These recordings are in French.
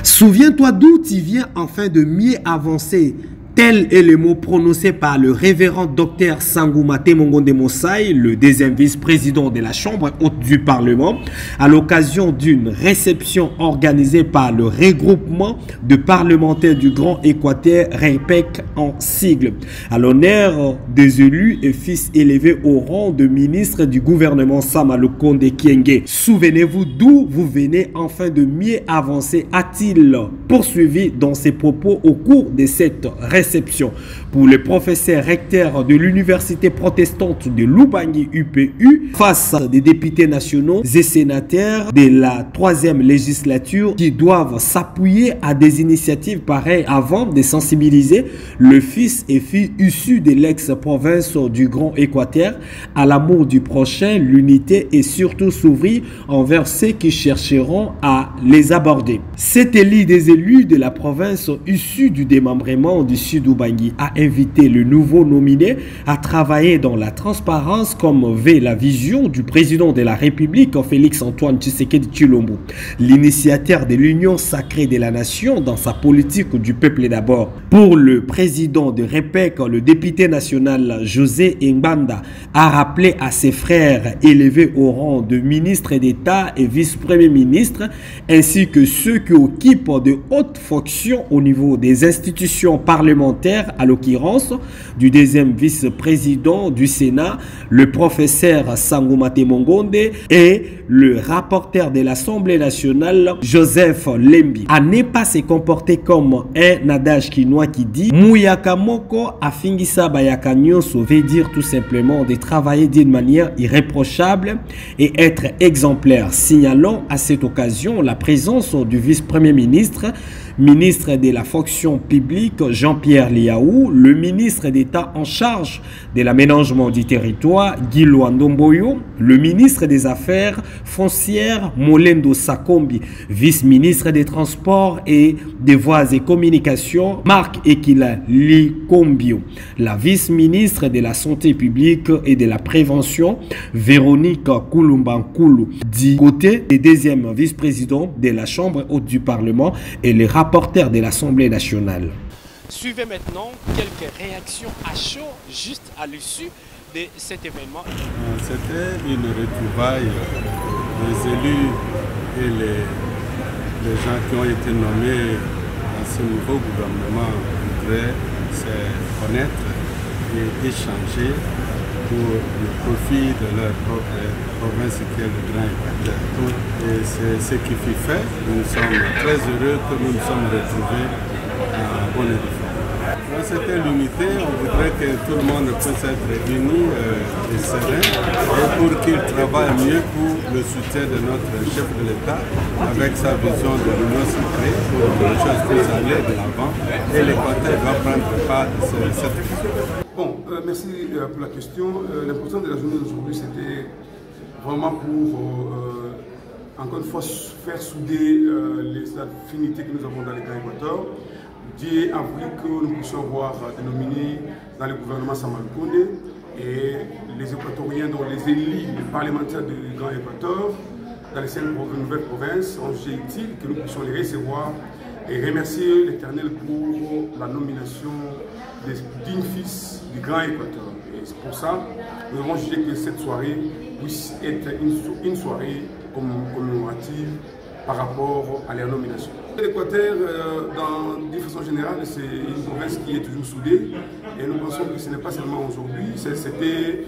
Souviens-toi d'où tu viens afin de mieux avancer. Tel est le mot prononcé par le révérend docteur Sangoumate Mongonde Mossai, le deuxième vice-président de la Chambre haute du Parlement, à l'occasion d'une réception organisée par le regroupement de parlementaires du Grand Équateur, REPEC en sigle, à l'honneur des élus et fils élevés au rang de ministre du gouvernement Sama Lukonde Kyenge. Souvenez-vous d'où vous venez afin de mieux avancer, a-t-il poursuivi dans ses propos au cours de cette réception. Pour le professeur recteur de l'université protestante de Lubangui UPU, face des députés nationaux et sénateurs de la 3e législature qui doivent s'appuyer à des initiatives pareilles avant de sensibiliser le fils et filles issus de l'ex-province du Grand Équateur à l'amour du prochain, l'unité et surtout s'ouvrir envers ceux qui chercheront à les aborder. Cet élit des élus de la province issus du démembrement du Sud Ubangui a invité le nouveau nominé à travailler dans la transparence comme veut la vision du président de la République, Félix-Antoine Tshisekedi Tshilombo, l'initiateur de l'Union sacrée de la nation dans sa politique du peuple d'abord. Pour le président de REPEC, le député national José Ngbanda a rappelé à ses frères élevés au rang de ministre d'État et vice-premier ministre, ainsi que ceux qui occupent de hautes fonctions au niveau des institutions parlementaires, à l'occurrence du deuxième vice-président du Sénat, le professeur Sangoumate Mongonde, et le rapporteur de l'Assemblée nationale, Joseph Lembi, à ne pas se comporter comme un adage chinois qui dit Muyaka moko afingisa bayaka nyonso, veut dire tout simplement de travailler d'une manière irréprochable et être exemplaire. Signalons à cette occasion la présence du vice-premier ministre, ministre de la fonction publique Jean-Pierre Liaou, le ministre d'État en charge de l'aménagement du territoire Guy Luandomboyo, le ministre des Affaires foncières Molendo Sakombi, vice-ministre des Transports et des Voies et Communications Marc Ekila Likombio, la vice-ministre de la Santé publique et de la Prévention Véronique Koulumbankulu, du côté des deuxième vice-président de la Chambre haute du Parlement et les rapporteur de l'Assemblée nationale. Suivez maintenant quelques réactions à chaud juste à l'issue de cet événement. C'était une retrouvaille des élus et les gens qui ont été nommés dans ce nouveau gouvernement voudraient se connaître et échanger pour le profit de leur propre province qui est le Grand Équateur. Et c'est ce qui fut fait. Nous sommes très heureux que nous nous sommes retrouvés en bonne et due forme. Dans cette l'unité, on voudrait que tout le monde puisse être uni et serein et pour qu'il travaille mieux pour le soutien de notre chef de l'État avec sa vision de l'Union sacrée pour que les choses puissent aller de l'avant et l'Équateur va prendre part de cette vision. Bon, merci pour la question. L'important de la journée d'aujourd'hui, c'était vraiment pour, encore une fois, faire souder les affinités que nous avons dans les Grands Équateur. Dieu a voulu que nous puissions voir des nominés dans le gouvernement Sama Lukonde et les Équatoriens, dont les élus, les parlementaires du Grand Équateur, dans les 5 nouvelles provinces, ont jugé utile que nous puissions les recevoir et remercier l'Éternel pour la nomination des dignes fils du Grand Équateur. Et c'est pour ça que nous avons jugé que cette soirée puisse être une soirée commémorative par rapport à la nomination. L'Équateur, de façon générale, c'est une province qui est toujours soudée et nous pensons que ce n'est pas seulement aujourd'hui, c'était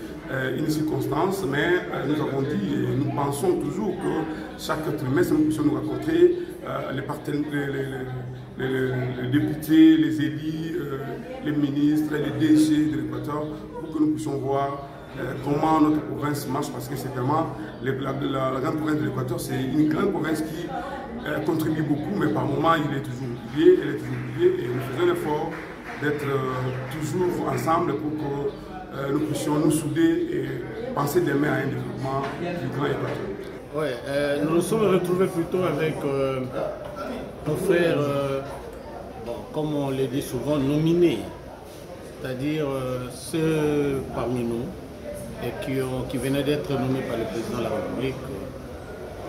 une circonstance, mais nous avons dit et nous pensons toujours que chaque trimestre nous puissions nous rencontrer les députés, les élus, les ministres, les DG de l'Équateur pour que nous puissions voir comment notre province marche, parce que c'est vraiment la grande province de l'Équateur, c'est une grande province qui contribue beaucoup, mais par moments elle est toujours oubliée, et nous faisons l'effort d'être toujours ensemble pour que nous puissions nous souder et penser demain à un développement du Grand Équateur. Ouais, nous nous sommes retrouvés plutôt avec nos frères, comme on le dit souvent, nominés, c'est-à-dire ceux parmi nous et qui venaient d'être nommés par le président de la République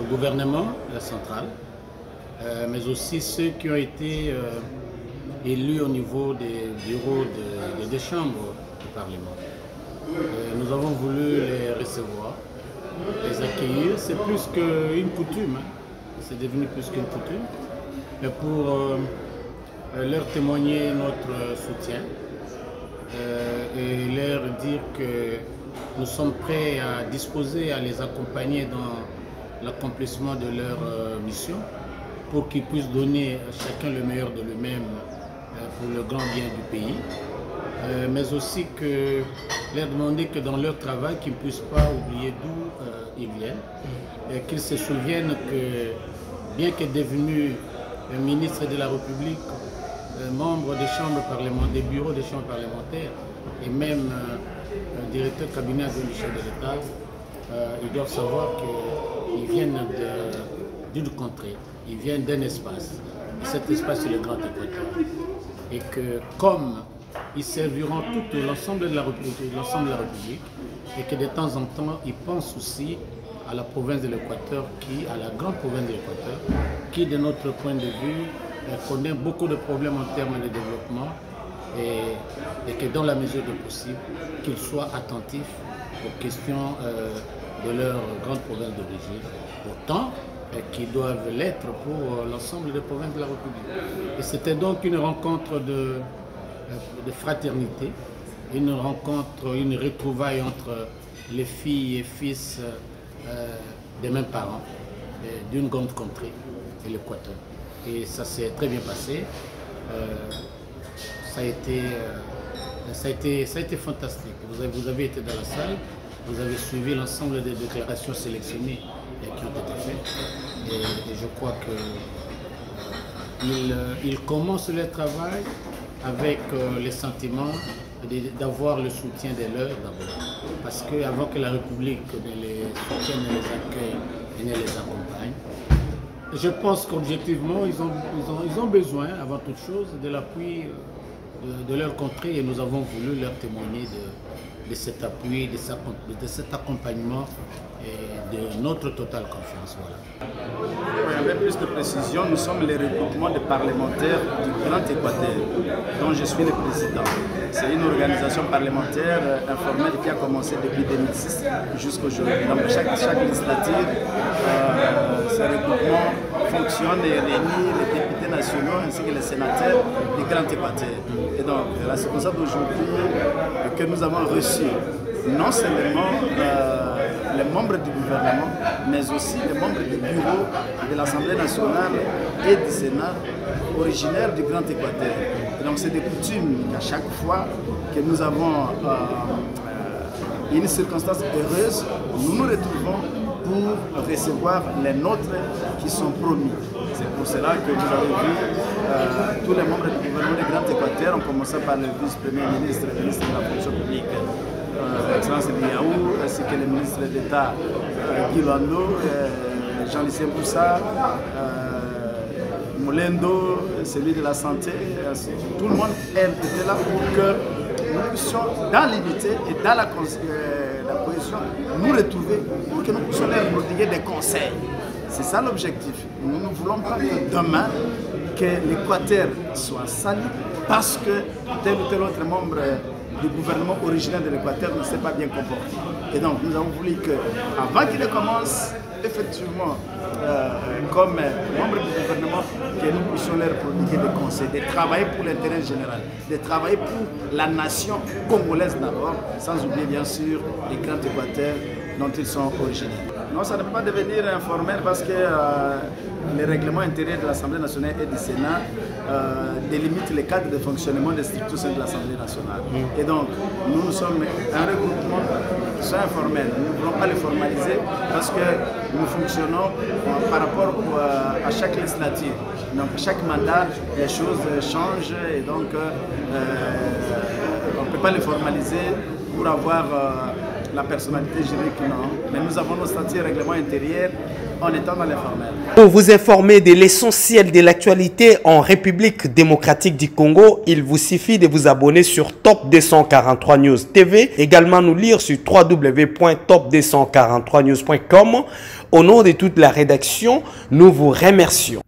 au gouvernement, la centrale, mais aussi ceux qui ont été élus au niveau des bureaux des chambres du Parlement. Nous avons voulu les recevoir, les accueillir. C'est plus qu'une coutume, hein. C'est devenu plus qu'une coutume, mais pour leur témoigner notre soutien et leur dire que nous sommes prêts à disposer, à les accompagner dans l'accomplissement de leur mission pour qu'ils puissent donner à chacun le meilleur de lui-même pour le grand bien du pays, mais aussi que leur demander que dans leur travail, qu'ils ne puissent pas oublier d'où ils viennent, et qu'ils se souviennent que bien que devenu ministre de la République, membre des chambres parlementaires, des bureaux des chambres parlementaires et même directeur cabinet de chef de l'État, ils doivent savoir qu'ils viennent d'une contrée, ils viennent d'un espace. Et cet espace, c'est le Grand Équateur. Et que comme ils serviront tout l'ensemble de la République, et que de temps en temps, ils pensent aussi à la province de l'Équateur, à la grande province de l'Équateur, qui, de notre point de vue, connaît beaucoup de problèmes en termes de développement et que dans la mesure du possible, qu'ils soient attentifs aux questions de leur grande province d'origine, autant qu'ils doivent l'être pour l'ensemble des provinces de la République. Et c'était donc une rencontre de fraternité, une rencontre, une retrouvaille entre les filles et fils des mêmes parents, d'une grande contrée, et l'Équateur. Et ça s'est très bien passé. Ça a été fantastique. Vous avez été dans la salle, vous avez suivi l'ensemble des déclarations sélectionnées qui ont été faites. Et je crois qu'ils commencent leur travail avec les sentiments d'avoir le soutien des leurs d'abord. Parce qu'avant que la République ne les soutienne, ne les accueille et ne les accompagne, je pense qu'objectivement, ils ont besoin, avant toute chose, de l'appui de leur contrée et nous avons voulu leur témoigner de cet appui, de cet accompagnement et de notre totale confiance. Voilà. Avec plus de précision, nous sommes les regroupements de parlementaires du Grand Équateur, dont je suis le président. C'est une organisation parlementaire informelle qui a commencé depuis 2006 jusqu'aujourd'hui. Donc chaque législature, ce regroupement fonctionne et réunit les députés nationaux ainsi que les sénateurs du Grand Équateur. Et donc, c'est pour ça d'aujourd'hui que nous avons reçu non seulement les membres du gouvernement, mais aussi les membres du bureau de l'Assemblée nationale et du Sénat originaires du Grand Équateur. Et donc c'est des coutumes qu'à chaque fois que nous avons une circonstance heureuse, nous nous retrouvons pour recevoir les nôtres qui sont promis. C'est pour cela que vous avez vu tous les membres du gouvernement du Grand Équateur, en commençant par le vice-premier ministre, le ministre de la fonction publique, l'excellence Biaou, ainsi que le ministre d'État Guy Lando, Jean-Lucien Boussa, Moulendo, celui de la santé, tout le monde était là pour que nous puissions, dans l'unité et dans la cohésion, nous retrouver pour que nous puissions leur prodiguer des conseils. C'est ça l'objectif. Nous ne voulons pas que demain, que l'Équateur soit sali parce que tel ou tel autre membre du gouvernement originaire de l'Équateur ne s'est pas bien comporté. Et donc nous avons voulu qu'avant qu'il commence, effectivement, comme membre du gouvernement, que nous puissions leur prodiguer des conseils, de travailler pour l'intérêt général, de travailler pour la nation congolaise d'abord, sans oublier bien sûr les grands Équateurs dont ils sont originaires. Non, ça ne peut pas devenir informel parce que les règlements intérieurs de l'Assemblée nationale et du Sénat délimitent les cadres de fonctionnement des structures de l'Assemblée nationale. Et donc, nous sommes un regroupement qui soit informel. Nous ne voulons pas le formaliser parce que nous fonctionnons par rapport à chaque législature. Donc, chaque mandat, les choses changent et donc on ne peut pas le formaliser pour avoir la personnalité juridique, non. Mais nous avons nos statuts et règlements intérieurs en étant dans l'informel. Pour vous informer de l'essentiel de l'actualité en République démocratique du Congo, il vous suffit de vous abonner sur Top 243 News TV. Également nous lire sur www.top243news.com. Au nom de toute la rédaction, nous vous remercions.